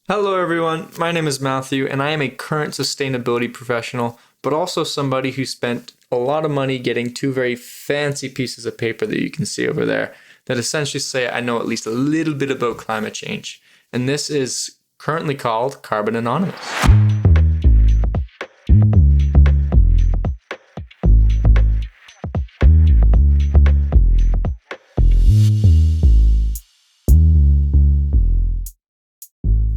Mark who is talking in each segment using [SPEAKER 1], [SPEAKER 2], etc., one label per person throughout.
[SPEAKER 1] Hello everyone, my name is Matthew and I am a current sustainability professional, but also somebody who spent a lot of money getting two very fancy pieces of paper that you can see over there that essentially say I know at least a little bit about climate change. And this is currently called Carbon Anonymous.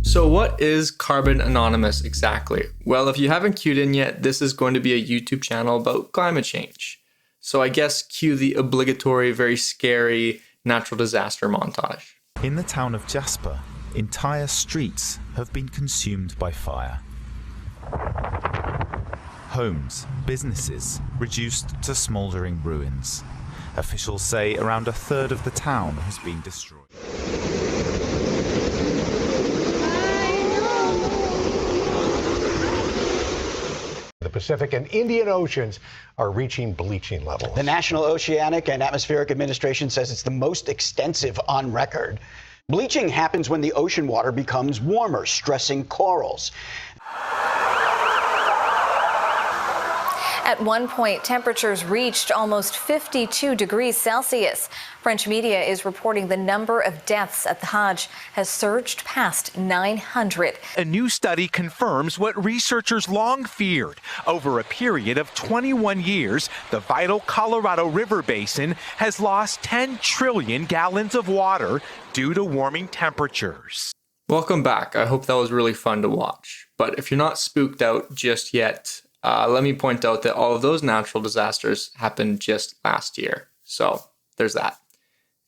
[SPEAKER 1] So what is Carbon Anonymous exactly? Well, if you haven't queued in yet, this is going to be a YouTube channel about climate change. So I guess cue the obligatory, very scary natural disaster montage.
[SPEAKER 2] In the town of Jasper, entire streets have been consumed by fire. Homes, businesses, reduced to smouldering ruins. Officials say around a third of the town has been destroyed.
[SPEAKER 3] The Pacific and Indian Oceans are reaching bleaching levels.
[SPEAKER 4] The National Oceanic and Atmospheric Administration says it's the most extensive on record. Bleaching happens when the ocean water becomes warmer, stressing corals.
[SPEAKER 5] At one point, temperatures reached almost 52 degrees Celsius. French media is reporting the number of deaths at the Hajj has surged past 900.
[SPEAKER 6] A new study confirms what researchers long feared. Over a period of 21 years, the vital Colorado River basin has lost 10 trillion gallons of water due to warming temperatures.
[SPEAKER 1] Welcome back. I hope that was really fun to watch. But if you're not spooked out just yet, let me point out that all of those natural disasters happened just last year. So there's that.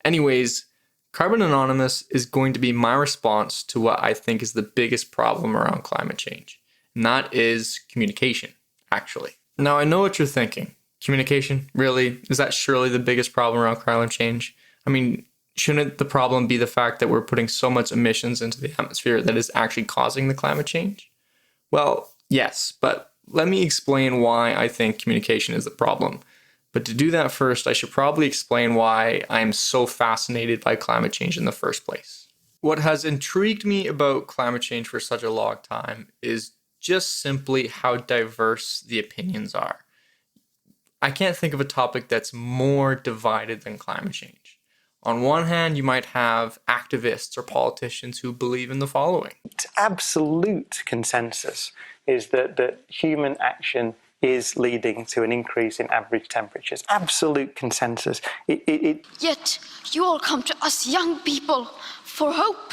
[SPEAKER 1] Anyways, Carbon Anonymous is going to be my response to what I think is the biggest problem around climate change. And that is communication, actually. Now, I know what you're thinking. Communication? Really? Is that surely the biggest problem around climate change? I mean, shouldn't the problem be the fact that we're putting so much emissions into the atmosphere that is actually causing the climate change? Well, yes, but let me explain why I think communication is the problem. But to do that first, I should probably explain why I am so fascinated by climate change in the first place. What has intrigued me about climate change for such a long time is just simply how diverse the opinions are. I can't think of a topic that's more divided than climate change. On one hand, you might have activists or politicians who believe in the following.
[SPEAKER 7] Absolute consensus is that human action is leading to an increase in average temperatures. Absolute consensus.
[SPEAKER 8] Yet you all come to us young people for hope.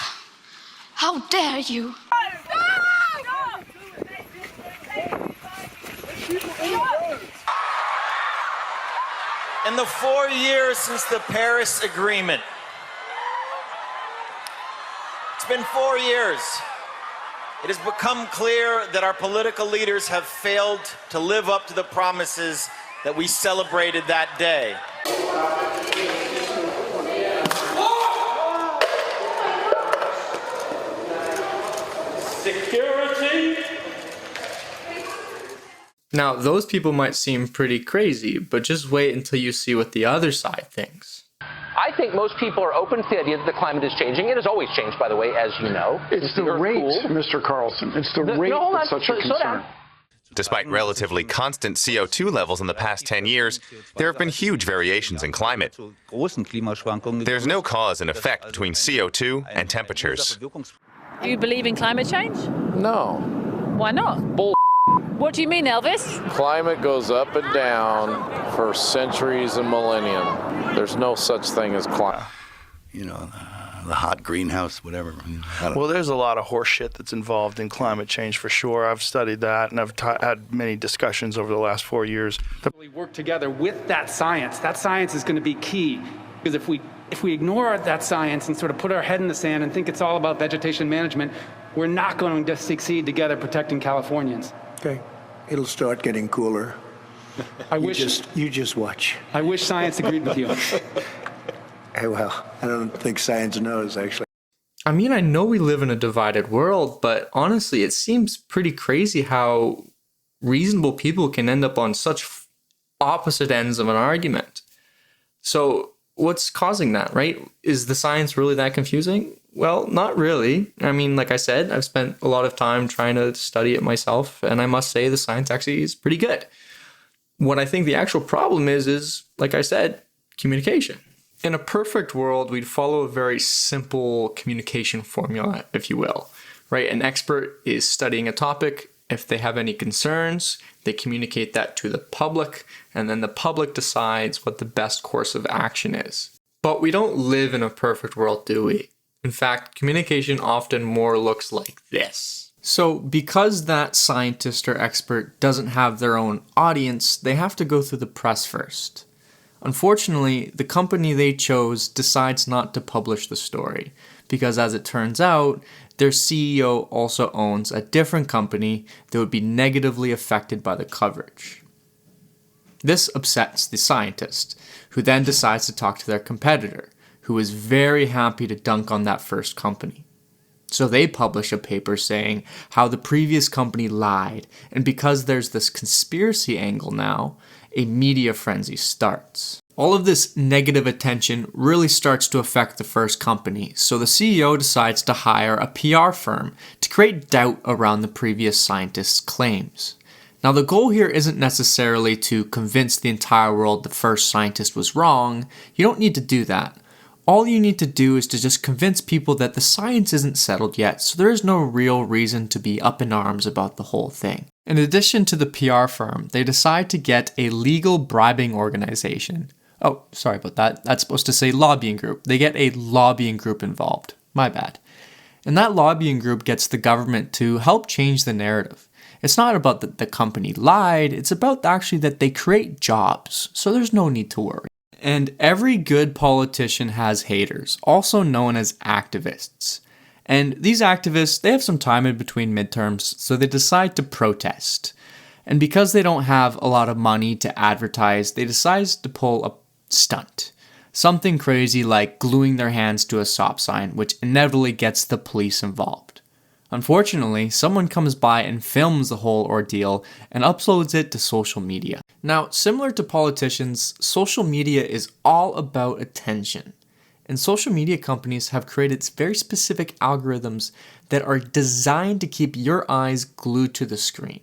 [SPEAKER 8] How dare you?
[SPEAKER 9] In the 4 years since the Paris Agreement, it's been 4 years. It has become clear that our political leaders have failed to live up to the promises that we celebrated that day.
[SPEAKER 1] Security. Now, those people might seem pretty crazy, but just wait until you see what the other side thinks.
[SPEAKER 10] I think most people are open to the idea that the climate is changing. It has always changed, by the way, as you know.
[SPEAKER 11] It's the rate, Mr. Carlson. It's the rate that's such a concern.
[SPEAKER 12] Despite relatively constant CO2 levels in the past 10 years, there have been huge variations in climate. There's no cause and effect between CO2 and temperatures.
[SPEAKER 13] Do you believe in climate change?
[SPEAKER 14] No.
[SPEAKER 13] Why not?
[SPEAKER 14] Bull.
[SPEAKER 13] What do you mean, Elvis?
[SPEAKER 14] Climate goes up and down for centuries and millennium. There's no such thing as climate.
[SPEAKER 15] You know, the hot greenhouse, whatever.
[SPEAKER 16] Well, there's a lot of horse shit that's involved in climate change for sure. I've studied that, and I've had many discussions over the last 4 years.
[SPEAKER 17] We work together with that science. That science is going to be key, because if we ignore that science and sort of put our head in the sand and think it's all about vegetation management, we're not going to succeed together protecting Californians.
[SPEAKER 18] Okay, it'll start getting cooler. You just watch.
[SPEAKER 17] I wish science agreed with you.
[SPEAKER 18] Hey, well, I don't think science knows, actually.
[SPEAKER 1] I mean, I know we live in a divided world, but honestly, it seems pretty crazy how reasonable people can end up on such opposite ends of an argument. So what's causing that, right? Is the science really that confusing? Well, not really. I mean, like I said, I've spent a lot of time trying to study it myself, and I must say the science actually is pretty good. What I think the actual problem is, like I said, communication. In a perfect world, we'd follow a very simple communication formula, if you will, right? An expert is studying a topic. If they have any concerns, they communicate that to the public, and then the public decides what the best course of action is. But we don't live in a perfect world, do we? In fact, communication often more looks like this. So because that scientist or expert doesn't have their own audience, they have to go through the press first. Unfortunately, the company they chose decides not to publish the story, because as it turns out, their CEO also owns a different company that would be negatively affected by the coverage. This upsets the scientist, who then decides to talk to their competitor, who is very happy to dunk on that first company. So they publish a paper saying how the previous company lied, and because there's this conspiracy angle now, a media frenzy starts. All of this negative attention really starts to affect the first company, so the CEO decides to hire a PR firm to create doubt around the previous scientist's claims. Now, the goal here isn't necessarily to convince the entire world the first scientist was wrong. You don't need to do that. All you need to do is to just convince people that the science isn't settled yet, so there is no real reason to be up in arms about the whole thing. In addition to the PR firm, they decide to get a legal bribing organization. Oh, sorry about that. That's supposed to say lobbying group. They get a lobbying group involved. My bad. And that lobbying group gets the government to help change the narrative. It's not about that the company lied, it's about actually that they create jobs, so there's no need to worry. And every good politician has haters, also known as activists. And these activists, they have some time in between midterms, so they decide to protest. And because they don't have a lot of money to advertise, they decide to pull a stunt. Something crazy like gluing their hands to a stop sign, which inevitably gets the police involved. Unfortunately, someone comes by and films the whole ordeal and uploads it to social media. Now, similar to politicians, social media is all about attention. And social media companies have created very specific algorithms that are designed to keep your eyes glued to the screen.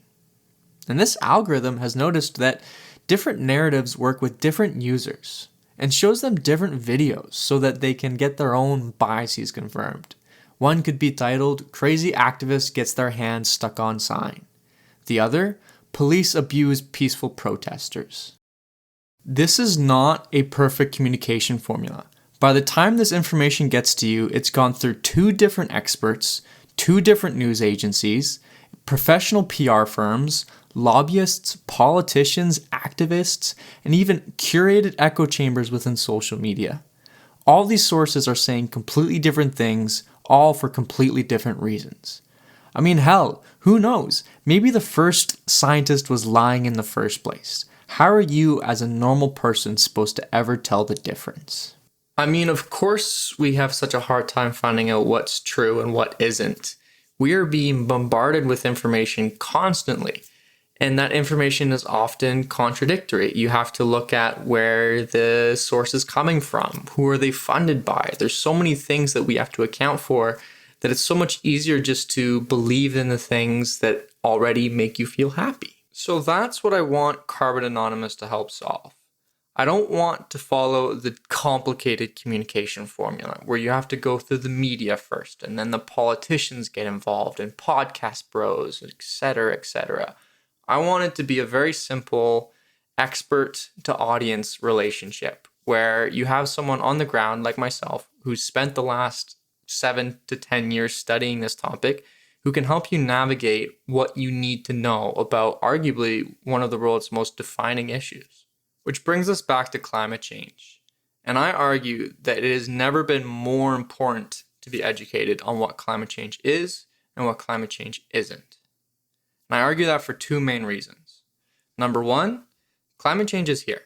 [SPEAKER 1] And this algorithm has noticed that different narratives work with different users and shows them different videos so that they can get their own biases confirmed. One could be titled, "Crazy Activist Gets Their Hands Stuck on Sign." The other, "Police Abuse Peaceful Protesters." This is not a perfect communication formula. By the time this information gets to you, it's gone through 2 different experts, 2 different news agencies, professional PR firms, lobbyists, politicians, activists, and even curated echo chambers within social media. All these sources are saying completely different things, all for completely different reasons. I mean, hell, who knows? Maybe the first scientist was lying in the first place. How are you, as a normal person, supposed to ever tell the difference? I mean, of course, we have such a hard time finding out what's true and what isn't. We are being bombarded with information constantly. And that information is often contradictory. You have to look at where the source is coming from. Who are they funded by? There's so many things that we have to account for that it's so much easier just to believe in the things that already make you feel happy. So that's what I want Carbon Anonymous to help solve. I don't want to follow the complicated communication formula where you have to go through the media first and then the politicians get involved and podcast bros, etc., etc. I want it to be a very simple expert to audience relationship where you have someone on the ground like myself who's spent the last 7 to 10 years studying this topic who can help you navigate what you need to know about arguably one of the world's most defining issues. Which brings us back to climate change. And I argue that it has never been more important to be educated on what climate change is and what climate change isn't. And I argue that for 2 main reasons. Number 1, climate change is here.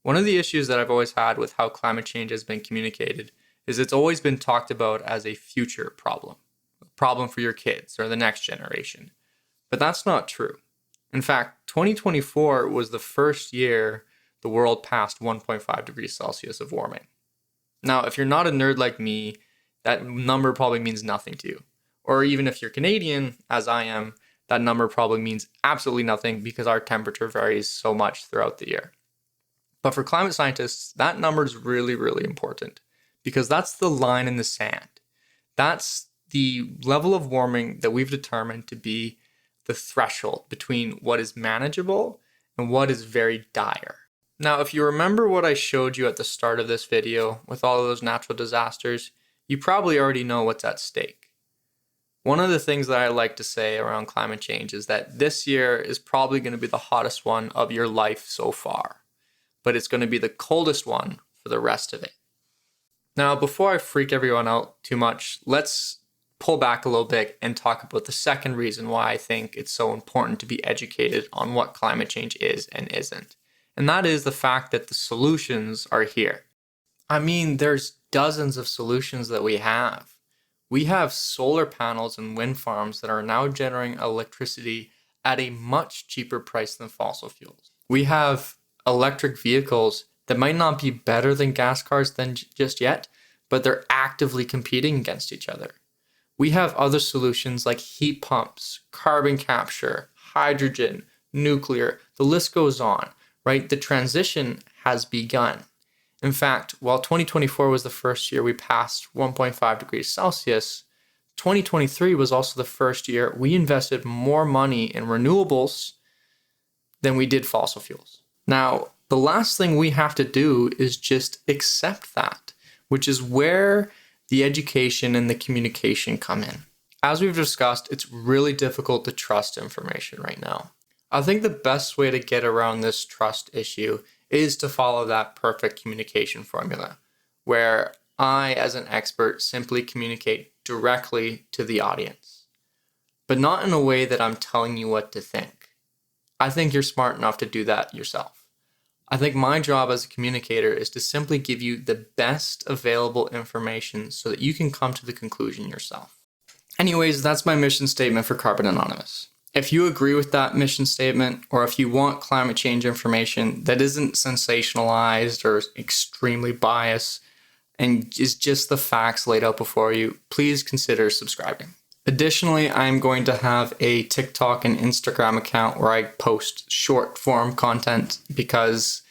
[SPEAKER 1] One of the issues that I've always had with how climate change has been communicated is it's always been talked about as a future problem, a problem for your kids or the next generation. But that's not true. In fact, 2024 was the first year the world passed 1.5 degrees Celsius of warming. Now, if you're not a nerd like me, that number probably means nothing to you. Or even if you're Canadian, as I am, that number probably means absolutely nothing because our temperature varies so much throughout the year. But for climate scientists, that number is really, really important because that's the line in the sand. That's the level of warming that we've determined to be the threshold between what is manageable and what is very dire. Now, if you remember what I showed you at the start of this video with all of those natural disasters, you probably already know what's at stake. One of the things that I like to say around climate change is that this year is probably going to be the hottest one of your life so far, but it's going to be the coldest one for the rest of it. Now, before I freak everyone out too much, let's pull back a little bit and talk about the second reason why I think it's so important to be educated on what climate change is and isn't. And that is the fact that the solutions are here. I mean, there's dozens of solutions that we have. We have solar panels and wind farms that are now generating electricity at a much cheaper price than fossil fuels. We have electric vehicles that might not be better than gas cars just yet, but they're actively competing against each other. We have other solutions like heat pumps, carbon capture, hydrogen, nuclear, the list goes on, right? The transition has begun. In fact, while 2024 was the first year we passed 1.5 degrees Celsius, 2023 was also the first year we invested more money in renewables than we did fossil fuels. Now, the last thing we have to do is just accept that, which is where the education and the communication come in. As we've discussed, it's really difficult to trust information right now. I think the best way to get around this trust issue is to follow that perfect communication formula, where I, as an expert, simply communicate directly to the audience, but not in a way that I'm telling you what to think. I think you're smart enough to do that yourself. I think my job as a communicator is to simply give you the best available information so that you can come to the conclusion yourself. Anyways, that's my mission statement for Carbon Anonymous. If you agree with that mission statement, or if you want climate change information that isn't sensationalized or extremely biased and is just the facts laid out before you, please consider subscribing. Additionally, I'm going to have a TikTok and Instagram account where I post short form content because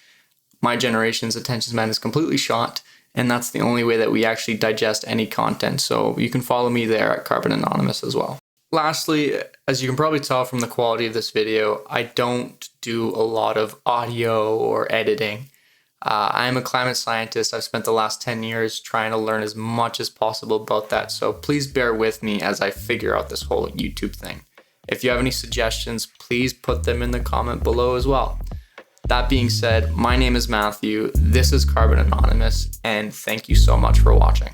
[SPEAKER 1] my generation's attention span is completely shot, and that's the only way that we actually digest any content. So you can follow me there at Carbon Anonymous as well. Lastly, as you can probably tell from the quality of this video, I don't do a lot of audio or editing. I'm a climate scientist. I've spent the last 10 years trying to learn as much as possible about that. So please bear with me as I figure out this whole YouTube thing. If you have any suggestions, please put them in the comment below as well. That being said, my name is Matthew. This is Carbon Anonymous, and thank you so much for watching.